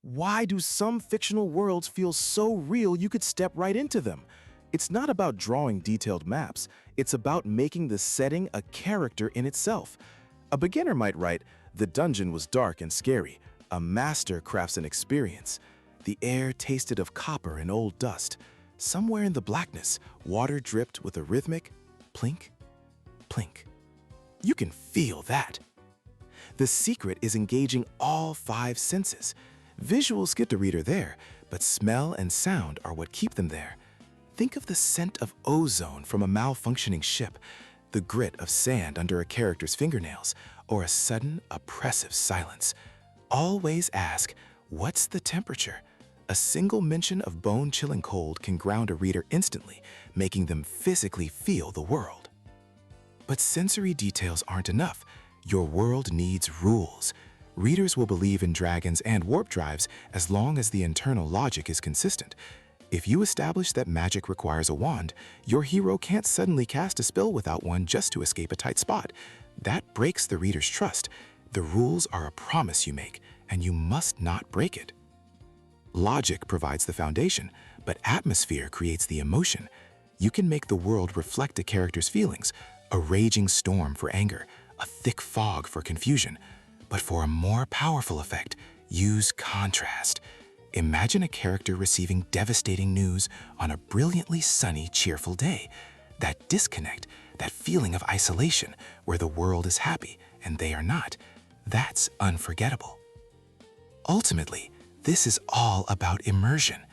Why do some fictional worlds feel so real you could step right into them? It's not about drawing detailed maps, it's about making the setting a character in itself. A beginner might write, "The dungeon was dark and scary." A master crafts an experience. The air tasted of copper and old dust. Somewhere in the blackness, water dripped with a rhythmic plink, plink. You can feel that. The secret is engaging all five senses. Visuals get the reader there, but smell and sound are what keep them there. Think of the scent of ozone from a malfunctioning ship, the grit of sand under a character's fingernails, or a sudden, oppressive silence. Always ask, what's the temperature? A single mention of bone-chilling cold can ground a reader instantly, making them physically feel the world. But sensory details aren't enough. Your world needs rules. Readers will believe in dragons and warp drives as long as the internal logic is consistent. If you establish that magic requires a wand, your hero can't suddenly cast a spell without one just to escape a tight spot. That breaks the reader's trust. The rules are a promise you make, and you must not break it. Logic provides the foundation, but atmosphere creates the emotion. You can make the world reflect a character's feelings, a raging storm for anger, a thick fog for confusion. But for a more powerful effect, use contrast. Imagine a character receiving devastating news on a brilliantly sunny, cheerful day. That disconnect, that feeling of isolation where the world is happy and they are not, that's unforgettable. Ultimately, this is all about immersion.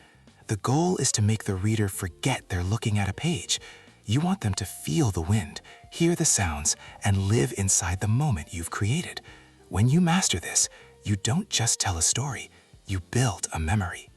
The goal is to make the reader forget they're looking at a page. You want them to feel the wind, hear the sounds, and live inside the moment you've created. When you master this, you don't just tell a story, you build a memory.